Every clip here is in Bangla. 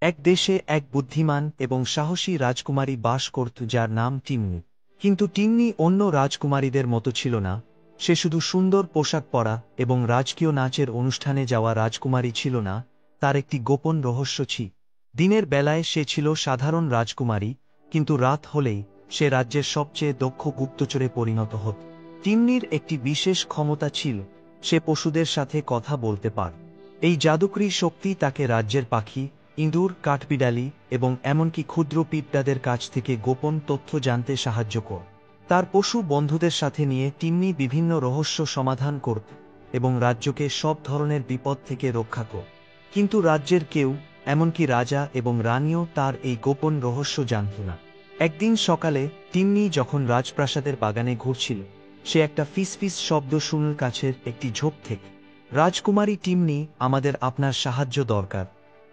এক দেশে এক বুদ্ধিমান এবং সাহসী রাজকুমারী বাস করত যার নাম টিম্নি। কিন্তু টিম্নি অন্য রাজকুমারীদের মতো ছিল না। সে শুধু সুন্দর পোশাক পরা এবং রাজকীয় নাচের অনুষ্ঠানে যাওয়া রাজকুমারী ছিল না, তার একটি গোপন রহস্য ছিল। দিনের বেলায় সে ছিল সাধারণ রাজকুমারী, কিন্তু রাত হলেই সে রাজ্যের সবচেয়ে দক্ষ গুপ্তচরে পরিণত হত। টিম্নির একটি বিশেষ ক্ষমতা ছিল, সে পশুদের সাথে কথা বলতে পারত। এই জাদুকরী শক্তি তাকে রাজ্যের পাখি, ইঁদুর, কাঠবিড়ালি এবং এমনকি ক্ষুদ্র পিঁপড়াদের কাছ থেকে গোপন তথ্য জানতে সাহায্য করত। তার পশু বন্ধুদের সাথে নিয়ে টিম্নি বিভিন্ন রহস্য সমাধান করত এবং রাজ্যকে সব ধরনের বিপদ থেকে রক্ষা করত। কিন্তু রাজ্যের কেউ, এমনকি রাজা এবং রানীও তার এই গোপন রহস্য জানত না। একদিন সকালে টিম্নি যখন রাজপ্রাসাদের বাগানে ঘুরছিল, সে একটা ফিসফিস শব্দ শুনল কাছের একটি ঝোপ থেকে। রাজকুমারী টিম্নি, আমাদের আপনার সাহায্য দরকার।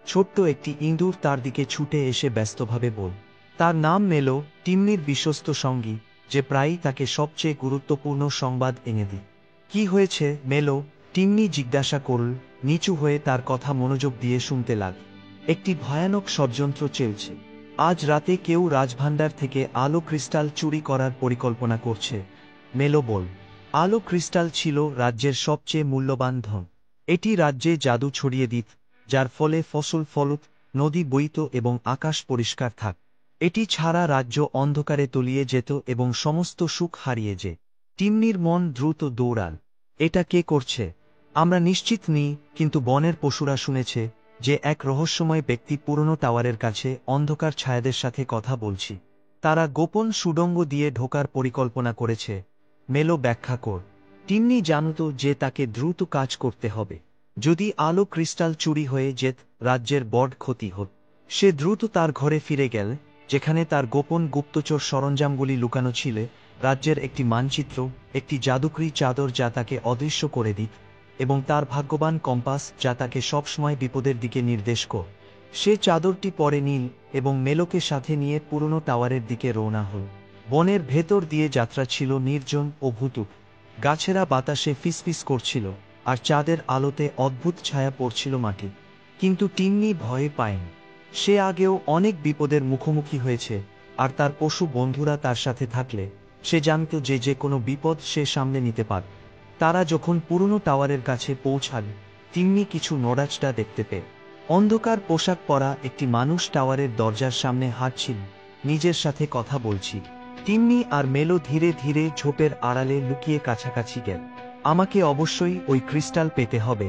ছোট্ট একটি ইঁদুর তার দিকে ছুটে এসে ব্যস্তভাবে বলল। তার নাম মেলো, টিম্নির বিশ্বস্ত সঙ্গী, যে প্রায়ই তাকে সবচেয়ে গুরুত্বপূর্ণ সংবাদ এনে দিত। কি হয়েছে মেলো? টিম্নি জিজ্ঞাসা করল, নিচু হয়ে তার কথা মনোযোগ দিয়ে শুনতে লাগল। একটি ভয়ানক ষড়যন্ত্র চলছে। আজ রাতে কেউ রাজভাণ্ডার থেকে আলো ক্রিস্টাল চুরি করার পরিকল্পনা করছে, মেলো বল। আলো ক্রিস্টাল ছিল রাজ্যের সবচেয়ে মূল্যবান ধন। এটি রাজ্যে জাদু ছড়িয়ে দিত, যার ফলে ফসল ফলত, নদী বইত এবং আকাশ পরিষ্কার থাক। এটি ছাড়া রাজ্য অন্ধকারে তলিয়ে যেত এবং সমস্ত সুখ হারিয়ে যেত। টিম্নির মন দ্রুত দৌড়াল। এটা কে করছে? আমরা নিশ্চিত নই, কিন্তু বনের পশুরা শুনেছে যে এক রহস্যময় ব্যক্তি পুরনো টাওয়ারের কাছে অন্ধকার ছায়াদের সাথে কথা বলছি। তারা গোপন সুড়ঙ্গ দিয়ে ঢোকার পরিকল্পনা করেছে। মেলো ব্যাখ্যা কর। টিম্নি জানত যে তাকে দ্রুত কাজ করতে হবে। যদি আলো ক্রিস্টাল চুরি হয়ে যেত, রাজ্যের বড় ক্ষতি হত। সে দ্রুত তার ঘরে ফিরে গেল, যেখানে তার গোপন গুপ্তচর সরঞ্জামগুলি লুকানো ছিল, রাজ্যের একটি মানচিত্র, একটি জাদুকরী চাদর যা তাকে অদৃশ্য করে দিত, এবং তার ভাগ্যবান কম্পাস যা তাকে সবসময় বিপদের দিকে নির্দেশ করত। সে চাদরটি পরে নিল এবং মেলোকে সাথে নিয়ে পুরনো টাওয়ারের দিকে রওনা হল। বনের ভেতর দিয়ে যাত্রা ছিল নির্জন ও ভুতুড়ে। গাছেরা বাতাসে ফিসফিস করছিল, আর চাঁদের আলোতে অদ্ভুত ছায়া পড়ছিল মাটি। কিন্তু টিম্নি ভয় পায়নি। সে আগেও অনেক বিপদের মুখোমুখি হয়েছে, আর তার পশু বন্ধুরা তার সাথে থাকলে সে জানত যে যে কোনো বিপদ সে সামলে নিতে পারে। তারা যখন পুরনো টাওয়ারের কাছে পৌঁছাল, টিম্নি কিছু নড়াচড়া দেখতে পেল। অন্ধকার পোশাক পরা একটি মানুষ টাওয়ারের দরজার সামনে হাঁটছিল, নিজের সাথে কথা বলছি। টিম্নি আর মেলো ধীরে ধীরে ঝোপের আড়ালে লুকিয়ে কাছাকাছি গেল। আমাকে অবশ্যই ওই ক্রিস্টাল পেতে হবে,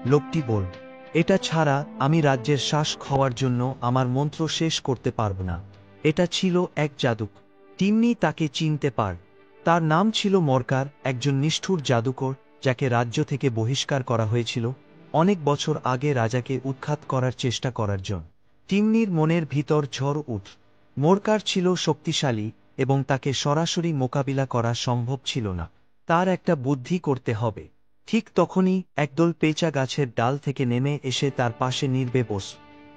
লোকটি বলল। এটা ছাড়া আমি রাজ্যের শাসক হওয়ার জন্য আমার মন্ত্র শেষ করতে পারব না। এটা ছিল এক জাদুক। টিম্নি তাকে চিনতে পারল। তার নাম ছিল মরকার, একজন নিষ্ঠুর জাদুকর যাকে রাজ্য থেকে বহিষ্কার করা হয়েছিল অনেক বছর আগে রাজাকে উৎখাত করার চেষ্টা করার জন্য। টিম্নির মনের ভিতর ঝড় উঠল। মরকার ছিল শক্তিশালী এবং তাকে সরাসরি মোকাবিলা করা সম্ভব ছিল না। তার একটা বুদ্ধি করতে হবে। ঠিক তখনই একদল পেঁচা গাছের ডাল থেকে নেমে এসে তার পাশে নির্বে বসল।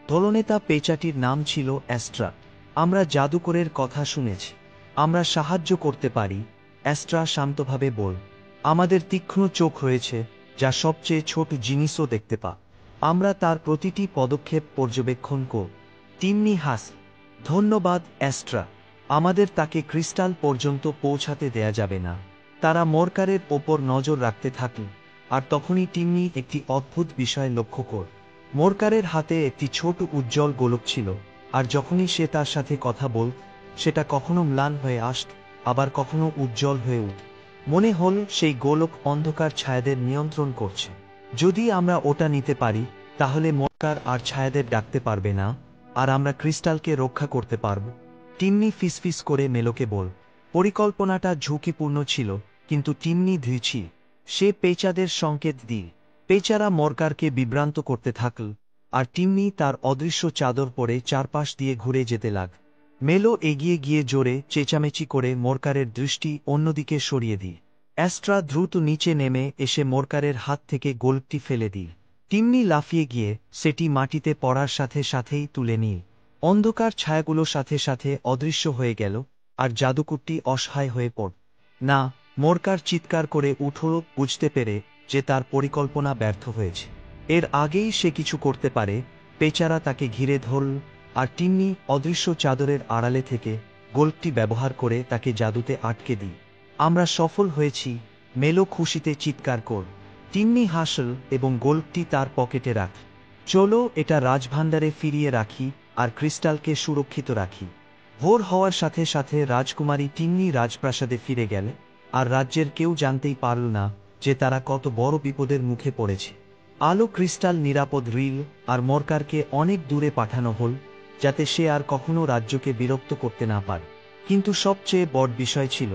দলনেতা পেঁচাটির নাম ছিল অ্যাস্ট্রা। আমরা জাদুকরের কথা শুনেছি। আমরা সাহায্য করতে পারি, অ্যাস্ট্রা শান্তভাবে বল। আমাদের তীক্ষ্ণ চোখ রয়েছে, যা সবচেয়ে ছোট জিনিসও দেখতে পা। আমরা তার প্রতিটি পদক্ষেপ পর্যবেক্ষণ করব। টিম্নি হাস। ধন্যবাদ অ্যাস্ট্রা। আমাদের তাকে ক্রিস্টাল পর্যন্ত পৌঁছাতে দেয়া যাবে না। তারা মরকারের ওপর নজর রাখতে থাকল, আর তখনই টিম্নি একটি অদ্ভুত বিষয় লক্ষ্য করল। মরকারের হাতে একটি ছোট উজ্জ্বল গোলক ছিল, আর যখনই সে তার সাথে কথা বলত, সেটা কখনো ম্লান হয়ে আসত, আবার কখনো উজ্জ্বল হয়ে উঠত। মনে হল সেই গোলক অন্ধকার ছায়াদের নিয়ন্ত্রণ করছে। যদি আমরা ওটা নিতে পারি, তাহলে মরকার আর ছায়াদের ডাকতে পারবে না, আর আমরা ক্রিস্টালকে রক্ষা করতে পারব। টিম্নি ফিসফিস করে মেলোকে বল। পরিকল্পনাটা ঝুঁকিপূর্ণ ছিল, কিন্তু টিম্নি ধীর ছিল। সে পেঁচাদের সংকেত দিল। পেঁচারা মরকারকে বিভ্রান্ত করতে থাকল, আর টিম্নি তার অদৃশ্য চাদর পরে চারপাশ দিয়ে ঘুরে যেতে লাগ। মেলো এগিয়ে গিয়ে জোরে চেঁচামেচি করে মরকারের দৃষ্টি অন্যদিকে সরিয়ে দিল। অ্যাস্ট্রা দ্রুত নিচে নেমে এসে মরকারের হাত থেকে গোলকটি ফেলে দিল। টিম্নি লাফিয়ে গিয়ে সেটি মাটিতে পড়ার সাথে সাথেই তুলে নিল। অন্ধকার ছায়াগুলোর সাথে সাথে অদৃশ্য হয়ে গেল, আর জাদুকরটি অসহায় হয়ে পড়ল। না! মরকার চিৎকার করে উঠল, বুঝতে পেরে যে তার পরিকল্পনা ব্যর্থ হয়েছে। এর আগেই সে কিছু করতে পারে, পেচারা তাকে ঘিরে ধরল, আর টিম্মি অদৃশ্য চাদরের আড়ালে থেকে গোল্ডটি ব্যবহার করে তাকে জাদুতে আটকে দিই। আমরা সফল হয়েছি, মেলো খুশিতে চিৎকার কর। টিম্মি হাসল এবং গোল্ডটি তার পকেটে রাখ। চলো এটা রাজভাণ্ডারে ফিরিয়ে রাখি আর ক্রিস্টালকে সুরক্ষিত রাখি। ভোর হওয়ার সাথে সাথে রাজকুমারী টিম্মি রাজপ্রাসাদে ফিরে গেল, আর রাজ্যের কেউ জানতেই পারল না যে তারা কত বড় বিপদের মুখে পড়েছে। আলো ক্রিস্টাল নিরাপদ রিল আর মরকারকে অনেক দূরে পাঠানো হল, যাতে সে আর কখনো রাজ্যকে বিরক্ত করতে না পারে। কিন্তু সবচেয়ে বড় বিষয় ছিল,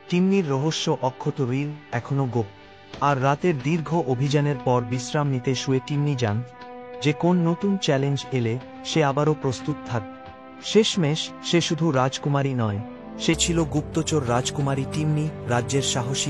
টিম্মির রহস্য অক্ষত রিল এখনো গোপন। আর রাতের দীর্ঘ অভিযানের পর বিশ্রাম নিতে শুয়ে টিম্মি জান যে কোন নতুন চ্যালেঞ্জ এলে সে আবারও প্রস্তুত থাকবে। শেষমেশ সে শুধু রাজকুমারী নয়, সে ছিল গুপ্তচর রাজকুমারী টিম্মি, রাজ্যের সাহসী